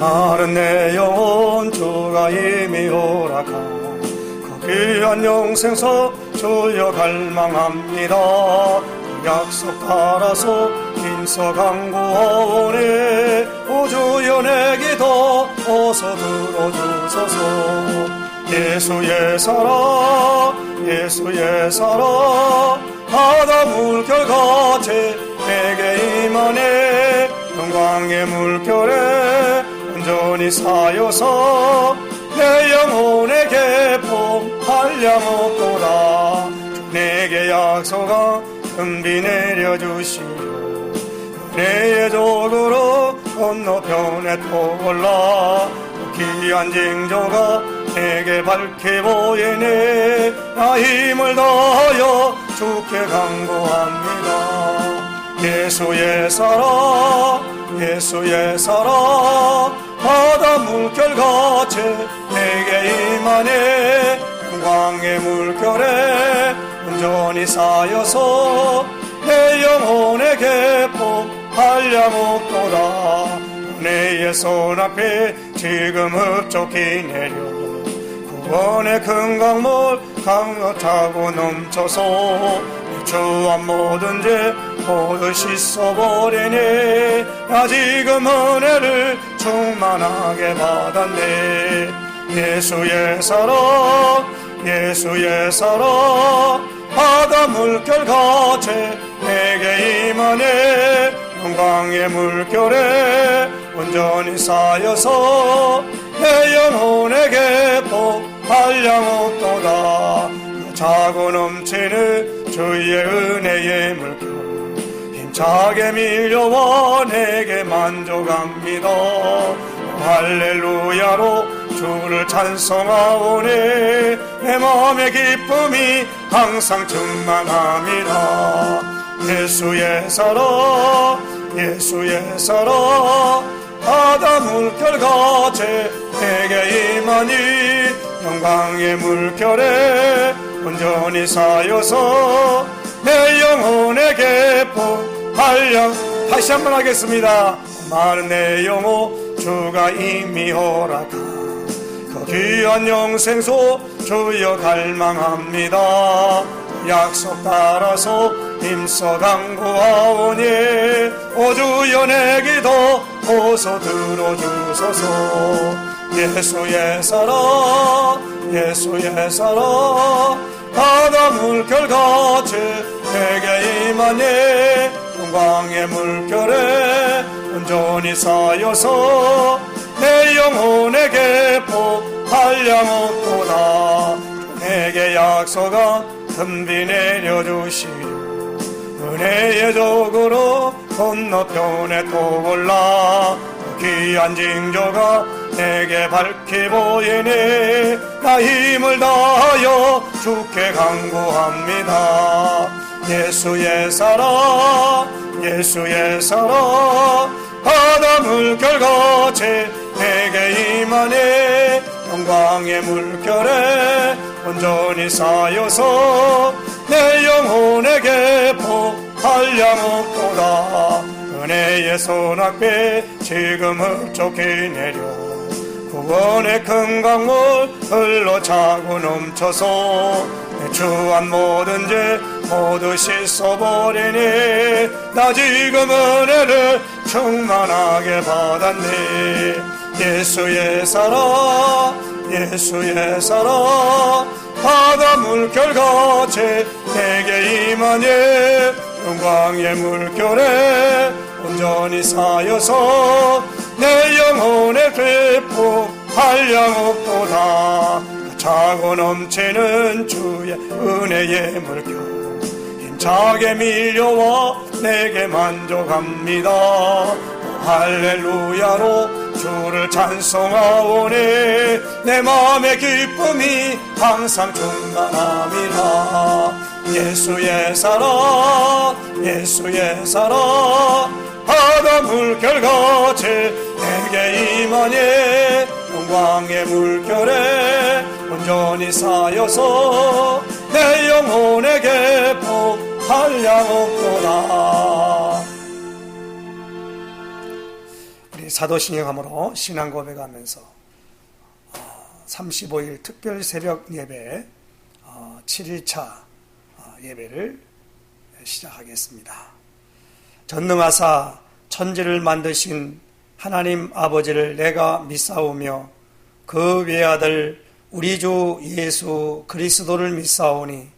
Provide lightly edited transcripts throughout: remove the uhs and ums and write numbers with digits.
마른 내 영혼 주가 이미 오락하 그 귀한 영생서 주여 갈망합니다. 약속 따라서 힘써 간구하오니 우주여 내 기도 어서 들어주소서. 예수의 사랑 예수의 사랑 바다 물결같이 내게 임하네. 영광의 물결에 온전히 사여서 내 영혼에게 한량없도다. 내게 약속한 은비 내려주시오. 은혜의 족으로 건너편에 떠올라 귀한 징조가 내게 밝게 보이네. 나 힘을 다하여 주께 간구합니다. 예수의 사랑 예수의 사랑 바다 물결같이 내게 임하네. 영광의 물결에 온전히 쌓여서 내 영혼에게 한량없도다. 은혜의 손 앞에 지금 흡족히 내려 구원의 큰 강물 강력하고 넘쳐서 주한 모든 죄 모두 씻어버리네. 나 지금 은혜를 충만하게 받았네. 예수의 사랑 예수의 사랑 바다 물결같이 내게 임하네. 영광의 물결에 온전히 쌓여서 내 영혼에게 한량없도다. 차고 넘치는 주의 은혜의 물결 힘차게 밀려와 내게 만족합니다. 할렐루야로 주를 찬송하오니 내 마음의 기쁨이 항상 충만합니다. 예수의 사랑 예수의 사랑 바다 물결같이 내게 임하니. 영광의 물결에 온전히 쌓여서 내 영혼에게 한량. 다시 한번 하겠습니다. 마른 내 영혼 주가 이미 허락한 그 귀한 영생소 주여 갈망합니다. 약속 따라서 힘써 간구하오니 오주여 내 기도 어서 들어주소서. 예수의 사랑 예수의 사랑 바다 물결같이 내게 임하니. 영광의 물결에 온전히 쌓여서 내 영혼에게 한량없도다. 내게 약속한 은비 내려주시오. 은혜의 족으로 건너편에 떠올라 귀한 징조가 내게 밝게 보이니. 나 힘을 다하여 주께 간구합니다. 예수의 사랑 예수의 사랑 바다 물결같이 내게 임하네. 영광의 물결에 온전히 쌓여서 내 영혼에게 한량없도다. 은혜의 손 앞에 지금 흡족히 내려 구원의 큰 강물 흘러차고 넘쳐서 내 주한 모든 죄 모두 씻어버리니. 나 지금 은혜를 충만하게 받았네. 예수의 사랑 예수의 사랑 바다 물결같이 내게 임하니. 영광의 물결에 온전히 쌓여서 내 영혼의 되포 한량없도다. 차고 넘치는 주의 은혜의 물결 힘차게 밀려와 내게 만족합니다. 할렐루야로 주를 찬송하오니 내 마음의 기쁨이 항상 충만합니다. 예수의 사랑 예수의 사랑 바다 물결같이 내게 임하니. 영광의 물결에 온전히 쌓여서 내 영혼에게 한량없도다. 우리 사도신경함으로 신앙 고백하면서 35일 특별 새벽 예배 7일차 예배를 시작하겠습니다. 전능하사 천지를 만드신 하나님 아버지를 내가 믿사오며 그 외아들 우리 주 예수 그리스도를 믿사오니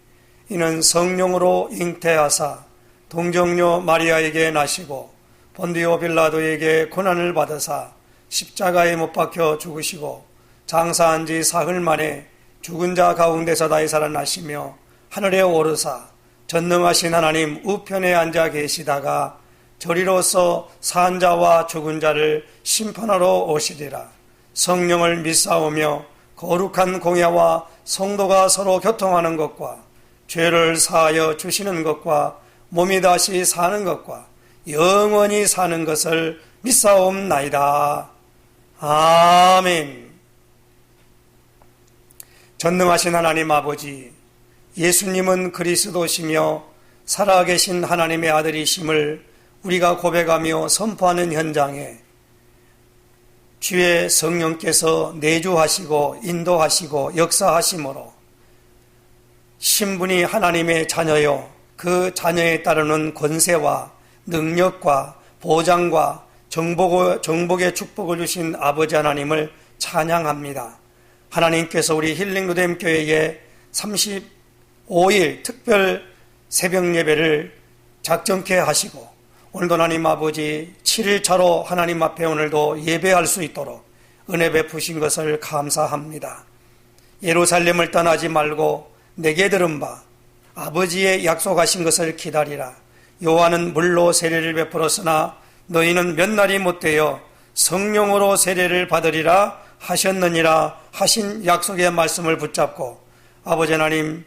이는 성령으로 잉태하사 동정녀 마리아에게 나시고 본디오 빌라도에게 고난을 받으사 십자가에 못 박혀 죽으시고 장사한 지 사흘 만에 죽은 자 가운데서 다시 살아나시며 하늘에 오르사 전능하신 하나님 우편에 앉아 계시다가 저리로서 산 자와 죽은 자를 심판하러 오시리라. 성령을 믿사오며 거룩한 공예와 성도가 서로 교통하는 것과 죄를 사하여 주시는 것과 몸이 다시 사는 것과 영원히 사는 것을 믿사옵나이다. 아멘. 전능하신 하나님 아버지, 예수님은 그리스도시며 살아계신 하나님의 아들이심을 우리가 고백하며 선포하는 현장에 주의 성령께서 내주하시고 인도하시고 역사하심으로 신분이 하나님의 자녀요 그 자녀에 따르는 권세와 능력과 보장과 정복의 축복을 주신 아버지 하나님을 찬양합니다. 하나님께서 우리 힐링루뎀교회에 35일 특별 새벽 예배를 작정케 하시고 오늘도 하나님 아버지 7일차로 하나님 앞에 오늘도 예배할 수 있도록 은혜 베푸신 것을 감사합니다. 예루살렘을 떠나지 말고 내게 들은 바 아버지의 약속하신 것을 기다리라. 요한은 물로 세례를 베풀었으나 너희는 몇 날이 못되어 성령으로 세례를 받으리라 하셨느니라 하신 약속의 말씀을 붙잡고 아버지 하나님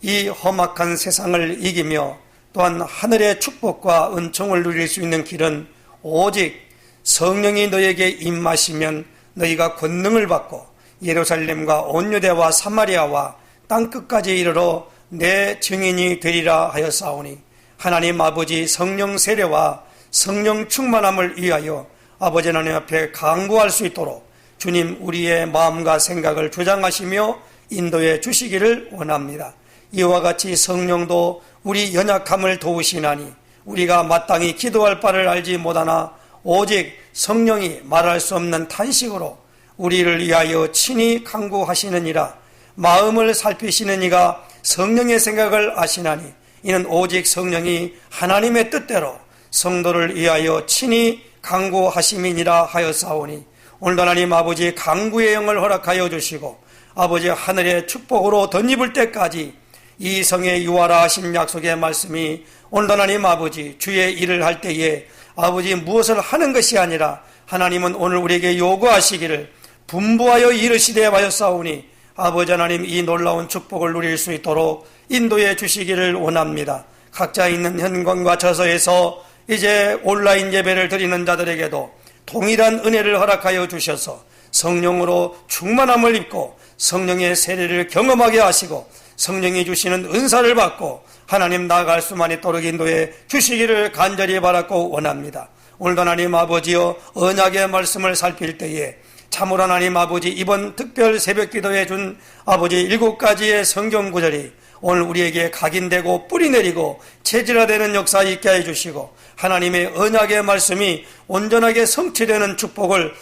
이 험악한 세상을 이기며 또한 하늘의 축복과 은총을 누릴 수 있는 길은 오직 성령이 너에게 임하시면 너희가 권능을 받고 예루살렘과 온 유대와 사마리아와 땅끝까지 이르러 내 증인이 되리라 하였사오니 하나님 아버지 성령 세례와 성령 충만함을 위하여 아버지 하나님 앞에 간구할 수 있도록 주님 우리의 마음과 생각을 주장하시며 인도해 주시기를 원합니다. 이와 같이 성령도 우리 연약함을 도우시나니 우리가 마땅히 기도할 바를 알지 못하나 오직 성령이 말할 수 없는 탄식으로 우리를 위하여 친히 간구하시느니라. 마음을 살피시는 이가 성령의 생각을 아시나니 이는 오직 성령이 하나님의 뜻대로 성도를 위하여 친히 간구하심이니라 하였사오니 오늘도 하나님 아버지 간구의 영을 허락하여 주시고 아버지 하늘의 축복으로 덧입을 때까지 이 성에 유하라 하신 약속의 말씀이 오늘도 하나님 아버지 주의 일을 할 때에 아버지 무엇을 하는 것이 아니라 하나님은 오늘 우리에게 요구하시기를 분부하여 이르시되 하였사오니 아버지 하나님 이 놀라운 축복을 누릴 수 있도록 인도해 주시기를 원합니다. 각자 있는 현관과 저서에서 이제 온라인 예배를 드리는 자들에게도 동일한 은혜를 허락하여 주셔서 성령으로 충만함을 입고 성령의 세례를 경험하게 하시고 성령이 주시는 은사를 받고 하나님 나아갈 수만 있도록 인도해 주시기를 간절히 바라고 원합니다. 오늘도 하나님 아버지여 언약의 말씀을 살필 때에 참으로 하나님 아버지 이번 특별 새벽 기도해 준 아버지 7가지의 성경 구절이 오늘 우리에게 각인되고 뿌리 내리고 체질화되는 역사 있게 해주시고 하나님의 언약의 말씀이 온전하게 성취되는 축복을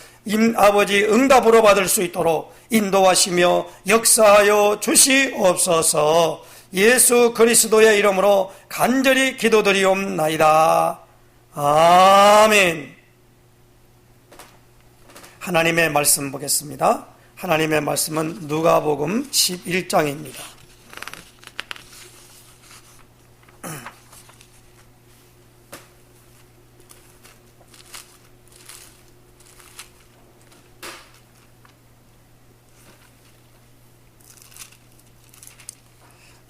아버지 응답으로 받을 수 있도록 인도하시며 역사하여 주시옵소서. 예수 그리스도의 이름으로 간절히 기도드리옵나이다. 아멘. 하나님의 말씀 보겠습니다. 하나님의 말씀은 누가복음 11장입니다.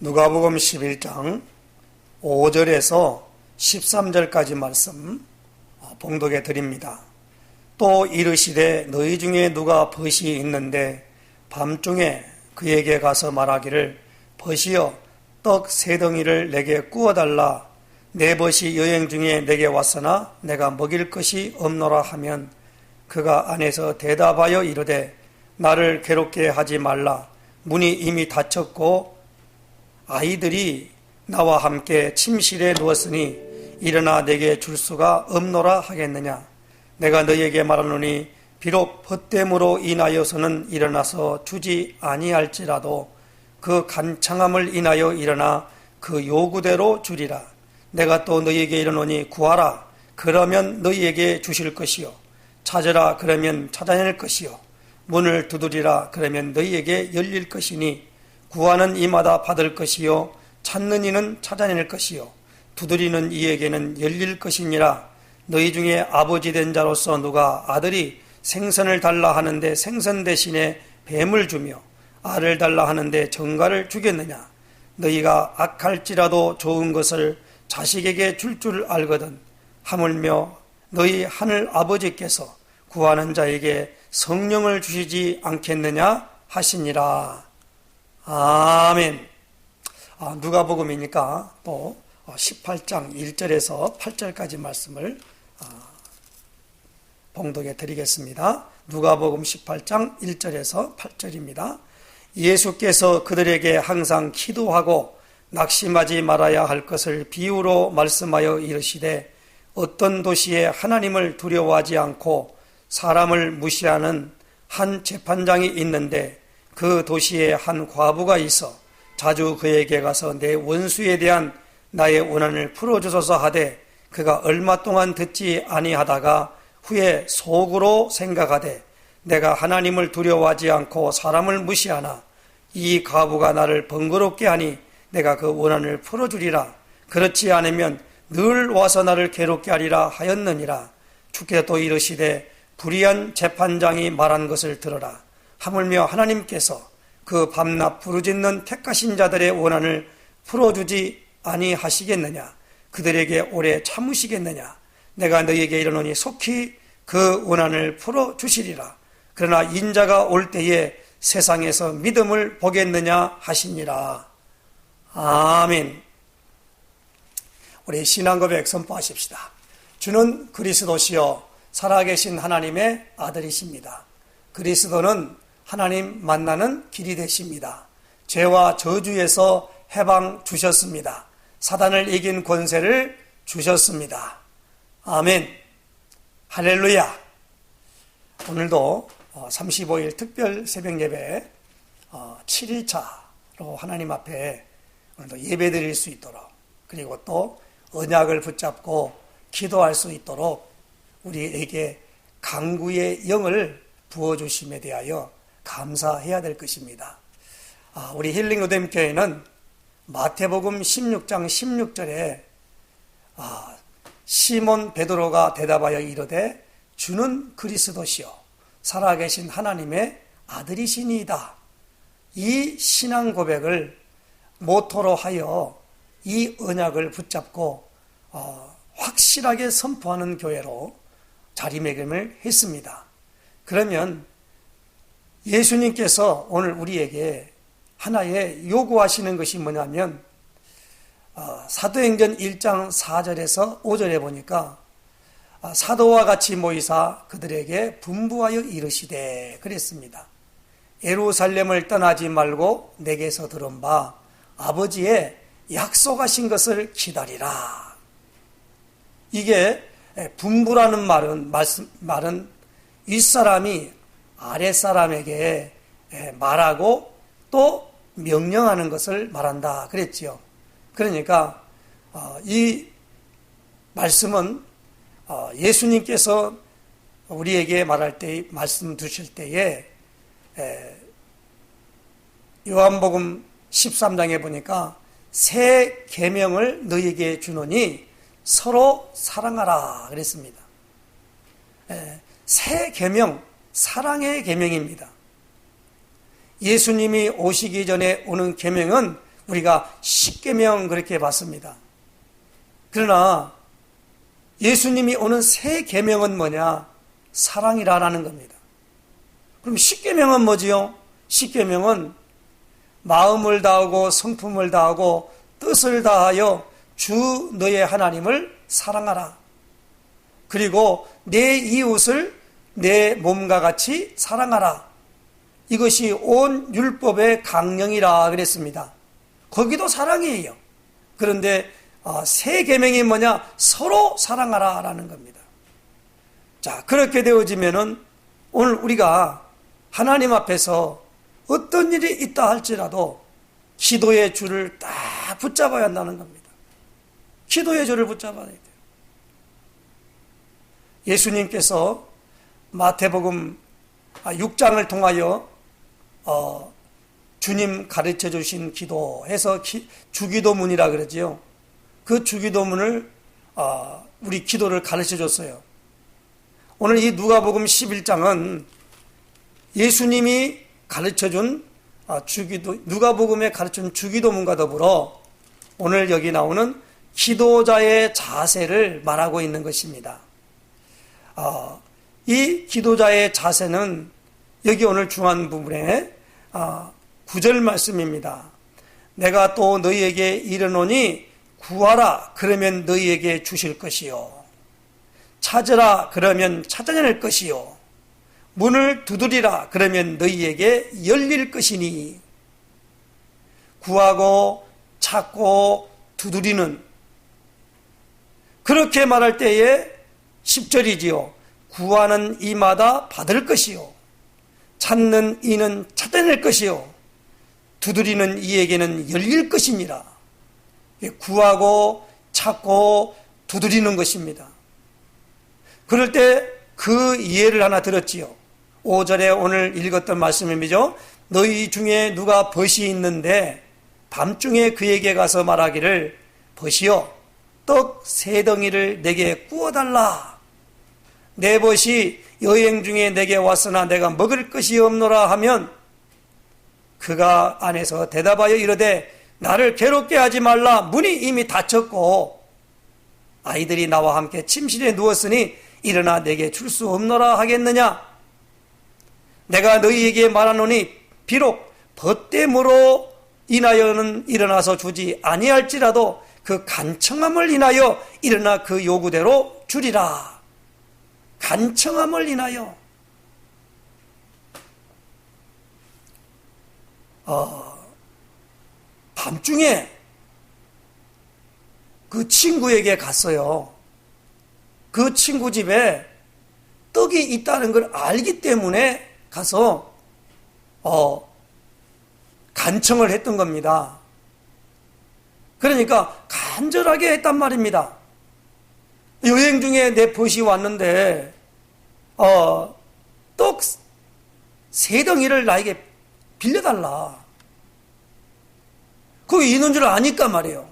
누가복음 11장 5절에서 13절까지 말씀 봉독해 드립니다. 또 이르시되 너희 중에 누가 벗이 있는데 밤중에 그에게 가서 말하기를 벗이여 떡 3덩이를 내게 구워달라. 내 벗이 여행 중에 내게 왔으나 내가 먹일 것이 없노라 하면 그가 안에서 대답하여 이르되 나를 괴롭게 하지 말라. 문이 이미 닫혔고 아이들이 나와 함께 침실에 누웠으니 일어나 내게 줄 수가 없노라 하겠느냐. 내가 너희에게 말하노니 비록 헛됨으로 인하여서는 일어나서 주지 아니할지라도 그 간창함을 인하여 일어나 그 요구대로 주리라. 내가 또 너희에게 이르노니 구하라. 그러면 너희에게 주실 것이요. 찾으라. 그러면 찾아낼 것이요. 문을 두드리라. 그러면 너희에게 열릴 것이니 구하는 이마다 받을 것이요. 찾는 이는 찾아낼 것이요. 두드리는 이에게는 열릴 것이니라. 너희 중에 아버지 된 자로서 누가 아들이 생선을 달라 하는데 생선 대신에 뱀을 주며 알을 달라 하는데 정갈을 주겠느냐. 너희가 악할지라도 좋은 것을 자식에게 줄 줄 알거든 하물며 너희 하늘 아버지께서 구하는 자에게 성령을 주시지 않겠느냐 하시니라. 아멘. 누가복음이니까 또 18장 1절에서 8절까지 말씀을 봉독해 드리겠습니다. 누가복음 18장 1절에서 8절입니다. 예수께서 그들에게 항상 기도하고 낙심하지 말아야 할 것을 비유로 말씀하여 이르시되 어떤 도시에 하나님을 두려워하지 않고 사람을 무시하는 한 재판장이 있는데 그 도시에 한 과부가 있어 자주 그에게 가서 내 원수에 대한 나의 원한을 풀어주소서 하되 그가 얼마 동안 듣지 아니하다가 후에 속으로 생각하되 내가 하나님을 두려워하지 않고 사람을 무시하나 이 과부가 나를 번거롭게 하니 내가 그 원한을 풀어주리라. 그렇지 않으면 늘 와서 나를 괴롭게 하리라 하였느니라. 주께서 또 이르시되 불의한 재판장이 말한 것을 들어라. 하물며 하나님께서 그 밤낮 부르짖는 택하신 자들의 원한을 풀어주지 아니하시겠느냐. 그들에게 오래 참으시겠느냐. 내가 너희에게 이르노니 속히 그 원한을 풀어주시리라. 그러나 인자가 올 때에 세상에서 믿음을 보겠느냐 하시니라. 아멘. 우리 신앙고백 선포하십시다. 주는 그리스도시요 살아계신 하나님의 아들이십니다. 그리스도는 하나님 만나는 길이 되십니다. 죄와 저주에서 해방 주셨습니다. 사단을 이긴 권세를 주셨습니다. 아멘. 할렐루야. 오늘도 35일 특별 새벽 예배 7일차로 하나님 앞에 오늘도 예배 드릴 수 있도록, 그리고 또 언약을 붙잡고 기도할 수 있도록 우리에게 강구의 영을 부어주심에 대하여 감사해야 될 것입니다. 우리 힐링 로뎀교회는 마태복음 16장 16절에 시몬 베드로가 대답하여 이르되 주는 그리스도시요 살아계신 하나님의 아들이시니이다. 이 신앙 고백을 모토로 하여 이 언약을 붙잡고 확실하게 선포하는 교회로 자리매김을 했습니다. 그러면 예수님께서 오늘 우리에게 하나의 요구하시는 것이 뭐냐면 사도행전 1장 4절에서 5절에 보니까 사도와 같이 모이사 그들에게 분부하여 이르시되 그랬습니다. 예루살렘을 떠나지 말고 내게서 들은 바 아버지의 약속하신 것을 기다리라. 이게 분부라는 말은 윗사람이 아랫사람에게 말하고 또 명령하는 것을 말한다 그랬지요. 그러니까 이 말씀은 예수님께서 우리에게 말할 때, 말씀 두실 때에 요한복음 13장에 보니까 새 계명을 너희에게 주노니 서로 사랑하라 그랬습니다. 새 계명, 사랑의 계명입니다. 예수님이 오시기 전에 오는 계명은 우리가 십계명 그렇게 봤습니다. 그러나 예수님이 오는 새 계명은 뭐냐? 사랑이라는 겁니다. 그럼 십계명은 뭐지요? 십계명은 마음을 다하고 성품을 다하고 뜻을 다하여 주 너의 하나님을 사랑하라. 그리고 내 이웃을 내 몸과 같이 사랑하라. 이것이 온 율법의 강령이라 그랬습니다. 거기도 사랑이에요. 그런데 새 계명이 뭐냐? 서로 사랑하라라는 겁니다. 자, 그렇게 되어지면은 오늘 우리가 하나님 앞에서 어떤 일이 있다 할지라도 기도의 줄을 딱 붙잡아야 한다는 겁니다. 기도의 줄을 붙잡아야 돼요. 예수님께서 마태복음 6장을 통하여 주님 가르쳐 주신 기도해서 주기도문이라 그러지요. 그 주기도문을 우리 기도를 가르쳐 줬어요. 오늘 이 누가복음 11장은 예수님이 가르쳐 준 누가복음에 가르쳐 준 주기도문과 더불어 오늘 여기 나오는 기도자의 자세를 말하고 있는 것입니다. 이 기도자의 자세는 여기 오늘 중요한 부분에 9절 말씀입니다. 내가 또 너희에게 이르노니 구하라 그러면 너희에게 주실 것이요 찾으라 그러면 찾아낼 것이요 문을 두드리라 그러면 너희에게 열릴 것이니 구하고 찾고 두드리는 그렇게 말할 때에 10절이지요. 구하는 이마다 받을 것이요 찾는 이는 찾아낼 것이요 두드리는 이에게는 열릴 것이니라. 구하고 찾고 두드리는 것입니다. 그럴 때 그 이해를 하나 들었지요. 5절에 오늘 읽었던 말씀이죠. 너희 중에 누가 벗이 있는데 밤중에 그에게 가서 말하기를 벗이여 떡 3덩이를 내게 구워달라. 내 벗이 여행 중에 내게 왔으나 내가 먹을 것이 없노라 하면 그가 안에서 대답하여 이르되 나를 괴롭게 하지 말라. 문이 이미 닫혔고 아이들이 나와 함께 침실에 누웠으니 일어나 내게 줄 수 없노라 하겠느냐. 내가 너희에게 말하노니 비록 벗됨으로 인하여는 일어나서 주지 아니할지라도 그 간청함을 인하여 일어나 그 요구대로 주리라. 간청함을 인하여 밤중에 그 친구에게 갔어요. 그 친구 집에 떡이 있다는 걸 알기 때문에 가서 간청을 했던 겁니다. 그러니까 간절하게 했단 말입니다. 여행 중에 내 벗이 왔는데 떡 3덩이를 나에게 빌려달라. 거기 있는 줄 아니까 말이에요.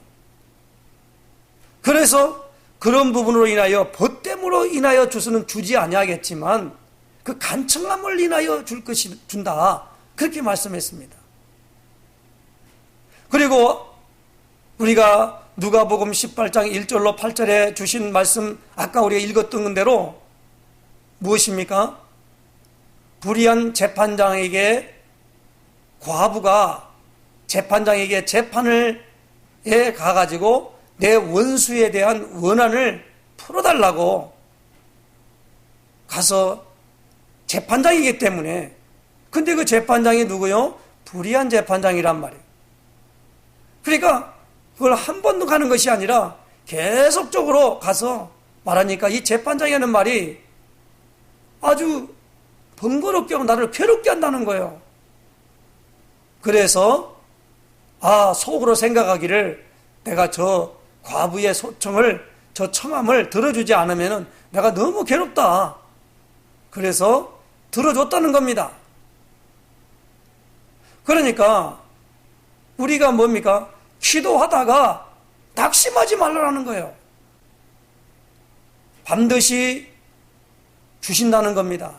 그래서 그런 부분으로 인하여 벗됨으로 인하여 주서는 주지 아니하겠지만 그 간청함을 인하여 준다. 그렇게 말씀했습니다. 그리고 우리가 누가복음 18장 1절로 8절에 주신 말씀 아까 우리가 읽었던 대로 무엇입니까? 불의한 재판장에게 과부가 재판장에게 재판을 가가지고 내 원수에 대한 원한을 풀어달라고 가서 재판장이기 때문에 근데 그 재판장이 누구요? 불의한 재판장이란 말이에요. 그러니까 그걸 한 번도 가는 것이 아니라 계속적으로 가서 말하니까 이 재판장이 하는 말이 아주 번거롭게 하고 나를 괴롭게 한다는 거예요. 그래서 속으로 생각하기를 내가 저 과부의 소청을 저 청함을 들어주지 않으면 내가 너무 괴롭다. 그래서 들어줬다는 겁니다. 그러니까 우리가 뭡니까? 기도하다가 낙심하지 말라는 거예요. 반드시 주신다는 겁니다.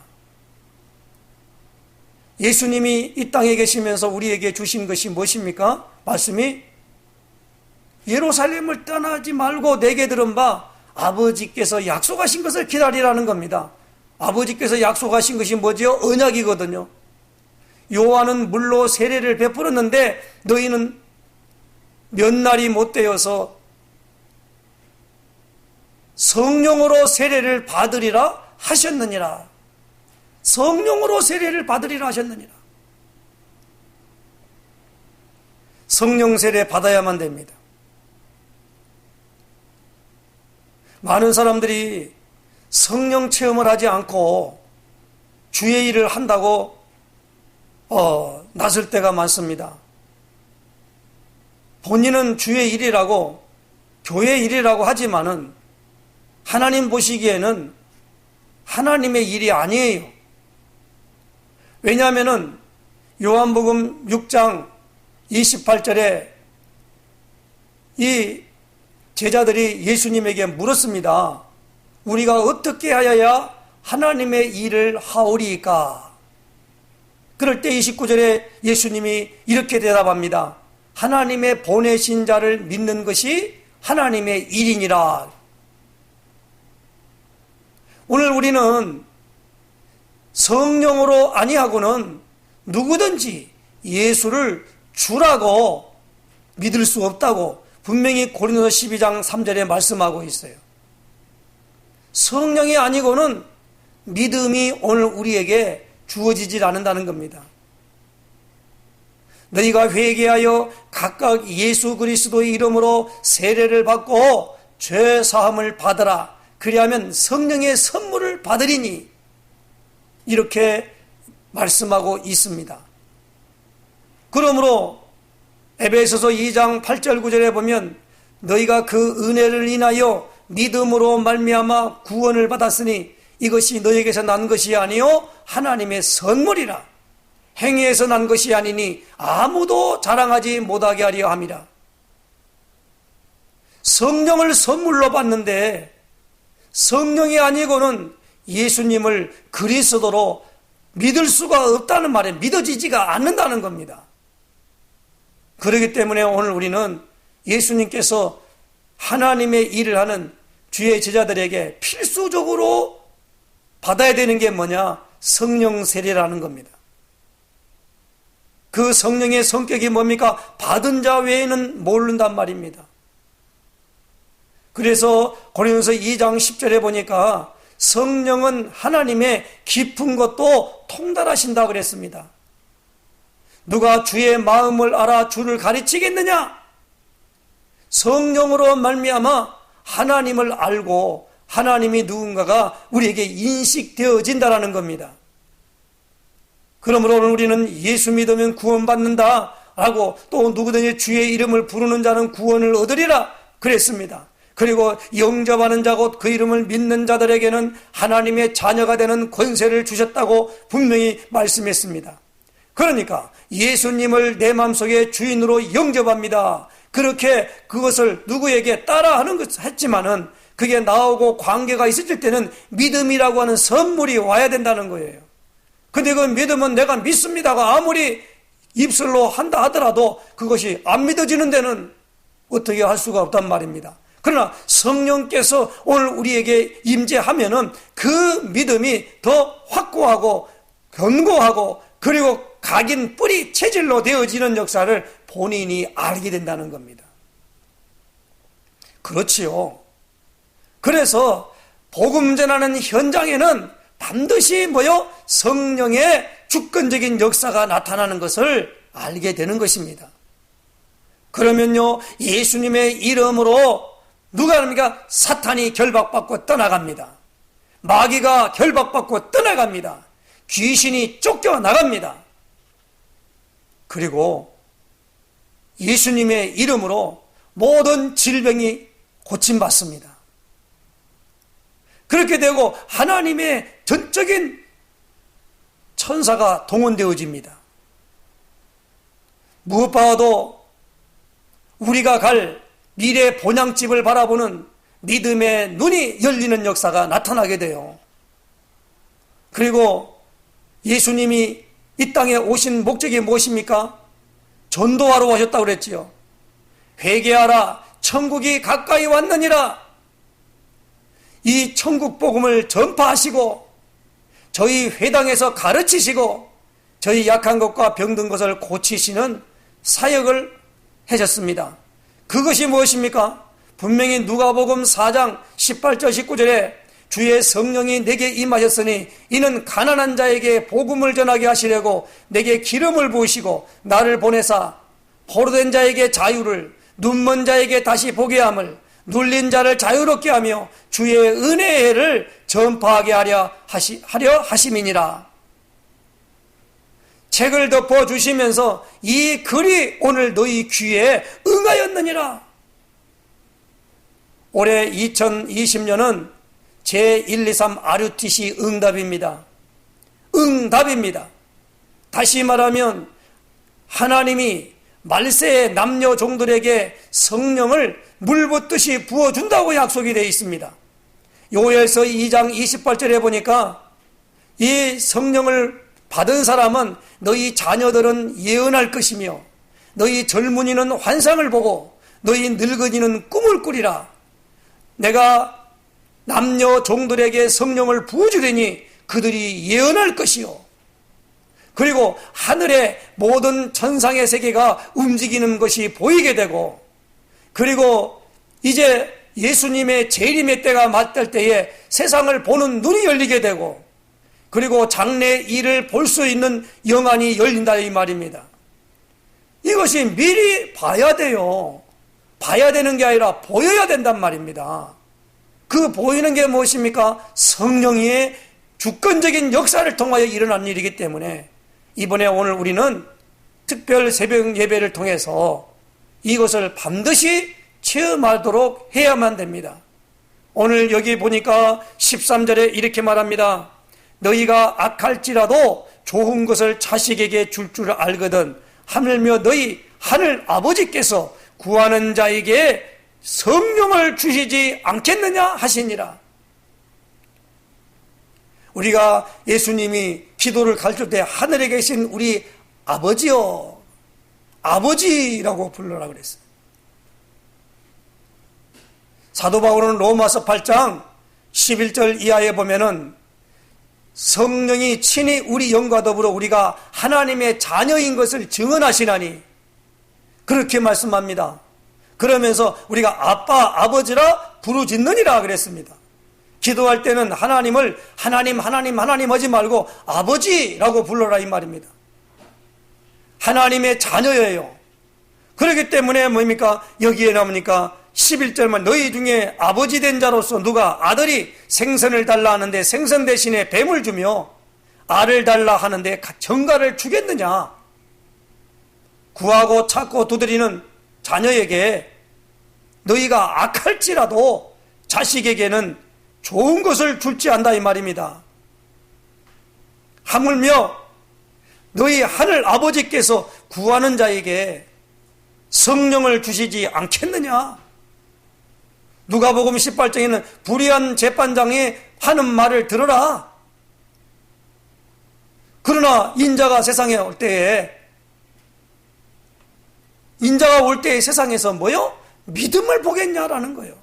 예수님이 이 땅에 계시면서 우리에게 주신 것이 무엇입니까? 말씀이 예루살렘을 떠나지 말고 내게 들은 바 아버지께서 약속하신 것을 기다리라는 겁니다. 아버지께서 약속하신 것이 뭐지요? 언약이거든요. 요한은 물로 세례를 베풀었는데 너희는 몇 날이 못 되어서 성령으로 세례를 받으리라 하셨느니라. 성령으로 세례를 받으리라 하셨느니라. 성령 세례 받아야만 됩니다. 많은 사람들이 성령 체험을 하지 않고 주의 일을 한다고 나설 때가 많습니다. 본인은 주의 일이라고 교회 일이라고 하지만은 하나님 보시기에는 하나님의 일이 아니에요. 왜냐하면은 요한복음 6장 28절에 이 제자들이 예수님에게 물었습니다. 우리가 어떻게 하여야 하나님의 일을 하오리까? 그럴 때 29절에 예수님이 이렇게 대답합니다. 하나님의 보내신 자를 믿는 것이 하나님의 일이니라. 오늘 우리는 성령으로 아니하고는 누구든지 예수를 주라고 믿을 수 없다고 분명히 고린도서 12장 3절에 말씀하고 있어요. 성령이 아니고는 믿음이 오늘 우리에게 주어지질 않는다는 겁니다. 너희가 회개하여 각각 예수 그리스도의 이름으로 세례를 받고 죄 사함을 받으라. 그리하면 성령의 선물을 받으리니, 이렇게 말씀하고 있습니다. 그러므로 에베소서 2장 8절 9절에 보면 너희가 그 은혜를 인하여 믿음으로 말미암아 구원을 받았으니 이것이 너희에게서 난 것이 아니요 하나님의 선물이라. 행위에서 난 것이 아니니 아무도 자랑하지 못하게 하려 함이라. 성령을 선물로 받는데 성령이 아니고는 예수님을 그리스도로 믿을 수가 없다는 말에 믿어지지가 않는다는 겁니다. 그렇기 때문에 오늘 우리는 예수님께서 하나님의 일을 하는 주의 제자들에게 필수적으로 받아야 되는 게 뭐냐? 성령 세례라는 겁니다. 그 성령의 성격이 뭡니까? 받은 자 외에는 모른단 말입니다. 그래서 고린도서 2장 10절에 보니까 성령은 하나님의 깊은 것도 통달하신다 그랬습니다. 누가 주의 마음을 알아 주를 가르치겠느냐? 성령으로 말미암아 하나님을 알고 하나님이 누군가가 우리에게 인식되어진다라는 겁니다. 그러므로 오늘 우리는 예수 믿으면 구원받는다 라고, 또 누구든지 주의 이름을 부르는 자는 구원을 얻으리라 그랬습니다. 그리고 영접하는 자 곧 그 이름을 믿는 자들에게는 하나님의 자녀가 되는 권세를 주셨다고 분명히 말씀했습니다. 그러니까 예수님을 내 마음속에 주인으로 영접합니다. 그렇게 그것을 누구에게 따라하는 것 했지만은 그게 나오고 관계가 있을 때는 믿음이라고 하는 선물이 와야 된다는 거예요. 근데 그 믿음은 내가 믿습니다가 아무리 입술로 한다 하더라도 그것이 안 믿어지는 데는 어떻게 할 수가 없단 말입니다. 그러나 성령께서 오늘 우리에게 임재하면은 그 믿음이 더 확고하고 견고하고 그리고 각인 뿌리 체질로 되어지는 역사를 본인이 알게 된다는 겁니다. 그렇지요. 그래서 복음 전하는 현장에는 반드시 성령의 주권적인 역사가 나타나는 것을 알게 되는 것입니다. 그러면요, 예수님의 이름으로 누가 합니까? 사탄이 결박받고 떠나갑니다. 마귀가 결박받고 떠나갑니다. 귀신이 쫓겨나갑니다. 그리고 예수님의 이름으로 모든 질병이 고침받습니다. 그렇게 되고 하나님의 전적인 천사가 동원되어집니다. 무엇보다도 우리가 갈 미래 본향집을 바라보는 믿음의 눈이 열리는 역사가 나타나게 돼요. 그리고 예수님이 이 땅에 오신 목적이 무엇입니까? 전도하러 오셨다고 그랬지요. 회개하라, 천국이 가까이 왔느니라. 이 천국 복음을 전파하시고 저희 회당에서 가르치시고 저희 약한 것과 병든 것을 고치시는 사역을 하셨습니다. 그것이 무엇입니까? 분명히 누가복음 4장 18절 19절에 주의 성령이 내게 임하셨으니 이는 가난한 자에게 복음을 전하게 하시려고 내게 기름을 부으시고 나를 보내사 포로된 자에게 자유를, 눈먼 자에게 다시 보게 함을, 눌린 자를 자유롭게 하며 주의 은혜의 해를 전파하게 하려 하심이니라. 책을 덮어주시면서 이 글이 오늘 너희 귀에 응하였느니라. 올해 2020년은 제123 RUTC 응답입니다. 응답입니다. 다시 말하면 하나님이 말세의 남녀 종들에게 성령을 물붓듯이 부어준다고 약속이 되어 있습니다. 요엘서 2장 28절에 보니까 이 성령을 받은 사람은 너희 자녀들은 예언할 것이며 너희 젊은이는 환상을 보고 너희 늙은이는 꿈을 꾸리라. 내가 남녀 종들에게 성령을 부어주리니 그들이 예언할 것이요. 그리고 하늘의 모든 천상의 세계가 움직이는 것이 보이게 되고, 그리고 이제 예수님의 재림의 때가 맞을 때에 세상을 보는 눈이 열리게 되고, 그리고 장래 일을 볼 수 있는 영안이 열린다 이 말입니다. 이것이 미리 봐야 돼요. 봐야 되는 게 아니라 보여야 된단 말입니다. 그 보이는 게 무엇입니까? 성령의 주권적인 역사를 통하여 일어난 일이기 때문에 이번에 오늘 우리는 특별 새벽 예배를 통해서 이것을 반드시 체험하도록 해야만 됩니다. 오늘 여기 보니까 13절에 이렇게 말합니다. 너희가 악할지라도 좋은 것을 자식에게 줄 줄 알거든 하물며 너희 하늘 아버지께서 구하는 자에게 성령을 주시지 않겠느냐 하시니라. 우리가 예수님이 기도를 가르칠 때 하늘에 계신 우리 아버지요, 아버지라고 불러라 그랬어요. 사도 바울은 로마서 8장 11절 이하에 보면은 성령이 친히 우리 영과 더불어 우리가 하나님의 자녀인 것을 증언하시나니 그렇게 말씀합니다. 그러면서 우리가 아빠, 아버지라 부르짖느니라 그랬습니다. 기도할 때는 하나님을 하나님 하지 말고 아버지라고 불러라 이 말입니다. 하나님의 자녀예요. 그렇기 때문에 뭡니까? 여기에 나오니까 11절만 너희 중에 아버지 된 자로서 누가 아들이 생선을 달라 하는데 생선 대신에 뱀을 주며 알을 달라 하는데 정갈을 주겠느냐? 구하고 찾고 두드리는 자녀에게 너희가 악할지라도 자식에게는 좋은 것을 줄지 않다 이 말입니다. 하물며 너희 하늘 아버지께서 구하는 자에게 성령을 주시지 않겠느냐? 누가복음 18장에는 불의한 재판장이 하는 말을 들어라. 그러나 인자가 세상에 올 때에 세상에서 뭐요? 믿음을 보겠냐라는 거예요.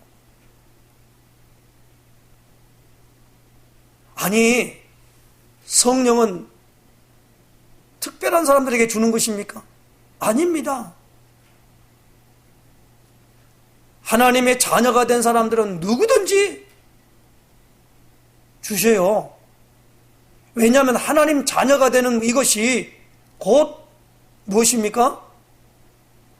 아니, 성령은 특별한 사람들에게 주는 것입니까? 아닙니다. 하나님의 자녀가 된 사람들은 누구든지 주셔요. 왜냐하면 하나님 자녀가 되는 이것이 곧 무엇입니까?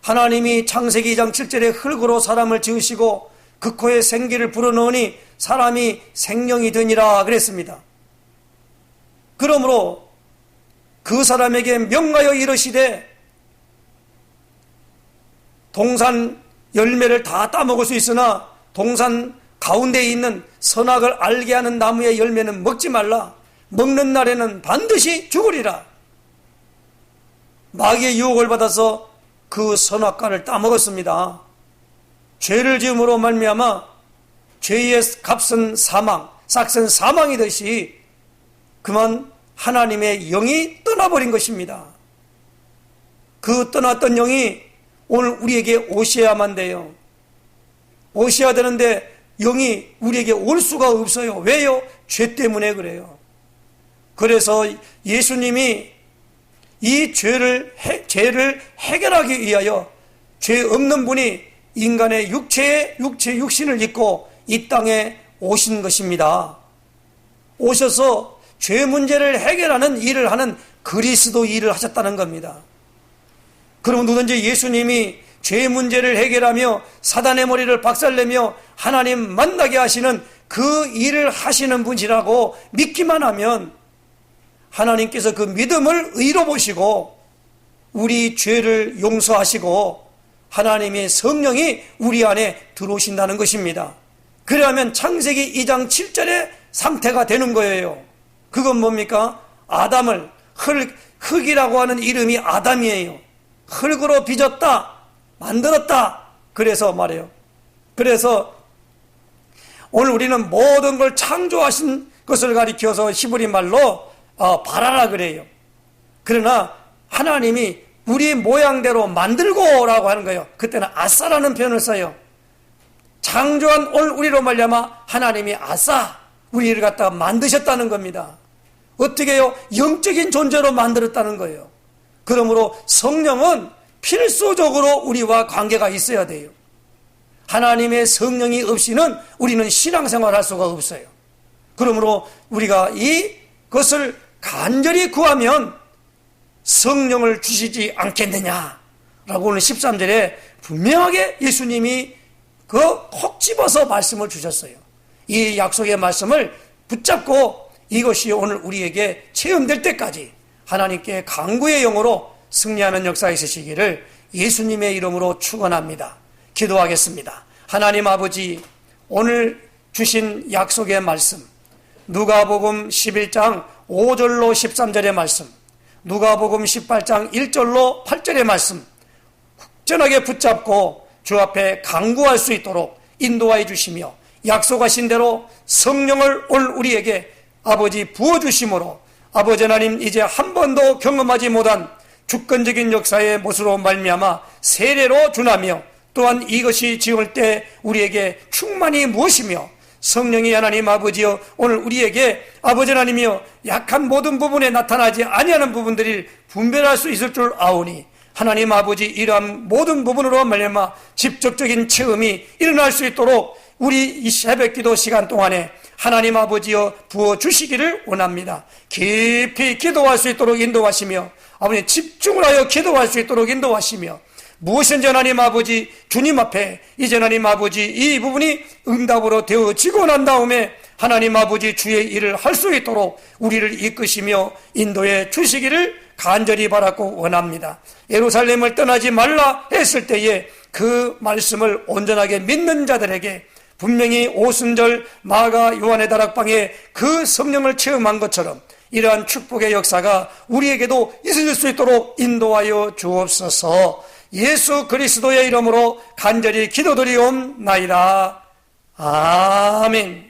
하나님이 창세기 2장 7절에 흙으로 사람을 지으시고 그 코에 생기를 불어넣으니 사람이 생명이 되니라 그랬습니다. 그러므로 그 사람에게 명하여 이르시되 동산 열매를 다 따먹을 수 있으나 동산 가운데에 있는 선악을 알게 하는 나무의 열매는 먹지 말라. 먹는 날에는 반드시 죽으리라. 마귀의 유혹을 받아서 그 선악과를 따먹었습니다. 죄를 지음으로 말미암아 죄의 값은 사망, 삭은 사망이듯이 그만 하나님의 영이 떠나버린 것입니다. 그 떠났던 영이 오늘 우리에게 오셔야만 돼요. 오셔야 되는데 영이 우리에게 올 수가 없어요. 왜요? 죄 때문에 그래요. 그래서 예수님이 이 죄를 해결하기 위하여 죄 없는 분이 인간의 육신을 입고 이 땅에 오신 것입니다. 오셔서 죄 문제를 해결하는 일을 하는 그리스도 일을 하셨다는 겁니다. 그럼 누군지 예수님이 죄 문제를 해결하며 사단의 머리를 박살내며 하나님 만나게 하시는 그 일을 하시는 분이라고 믿기만 하면 하나님께서 그 믿음을 의로 보시고 우리 죄를 용서하시고 하나님의 성령이 우리 안에 들어오신다는 것입니다. 그러면 창세기 2장 7절의 상태가 되는 거예요. 그건 뭡니까? 아담을 흙이라고 하는 이름이 아담이에요. 흙으로 빚었다, 만들었다. 그래서 말해요. 그래서 오늘 우리는 모든 걸 창조하신 것을 가리켜서 히브리 말로 바라라 그래요. 그러나 하나님이 우리 모양대로 만들고라고 하는 거예요. 그때는 아싸라는 표현을 써요. 창조한 오늘 우리로 말미암아 하나님이 아싸 우리를 갖다가 만드셨다는 겁니다. 어떻게 해요? 영적인 존재로 만들었다는 거예요. 그러므로 성령은 필수적으로 우리와 관계가 있어야 돼요. 하나님의 성령이 없이는 우리는 신앙생활을 할 수가 없어요. 그러므로 우리가 이것을 간절히 구하면 성령을 주시지 않겠느냐라고 오늘 13절에 분명하게 예수님이 콕 집어서 말씀을 주셨어요. 이 약속의 말씀을 붙잡고 이것이 오늘 우리에게 체험될 때까지 하나님께 간구의 영으로 승리하는 역사에 있으시기를 예수님의 이름으로 축원합니다. 기도하겠습니다. 하나님 아버지, 오늘 주신 약속의 말씀, 누가복음 11장 5절로 13절의 말씀, 누가복음 18장 1절로 8절의 말씀 확전하게 붙잡고 주 앞에 간구할 수 있도록 인도하여 주시며 약속하신 대로 성령을 오늘 우리에게 아버지 부어주심으로 아버지 하나님 이제 한 번도 경험하지 못한 주권적인 역사의 못으로 말미암아 세례로 준하며 또한 이것이 지을 때 우리에게 충만히 무엇이며 성령이 하나님 아버지여 오늘 우리에게 아버지 하나님이여 약한 모든 부분에 나타나지 아니하는 부분들을 분별할 수 있을 줄 아오니 하나님 아버지 이러한 모든 부분으로 말미암아 직접적인 체험이 일어날 수 있도록 우리 이 새벽기도 시간 동안에 하나님 아버지여 부어주시기를 원합니다. 깊이 기도할 수 있도록 인도하시며 아버지 집중을 하여 기도할 수 있도록 인도하시며 무엇인지 하나님 아버지 주님 앞에 이제 하나님 아버지 이 부분이 응답으로 되어지고 난 다음에 하나님 아버지 주의 일을 할 수 있도록 우리를 이끄시며 인도해 주시기를 간절히 바라고 원합니다. 예루살렘을 떠나지 말라 했을 때에 그 말씀을 온전하게 믿는 자들에게 분명히 오순절 마가 요한의 다락방에 그 성령을 체험한 것처럼 이러한 축복의 역사가 우리에게도 있을 수 있도록 인도하여 주옵소서. 예수 그리스도의 이름으로 간절히 기도드리옵나이다. 아멘.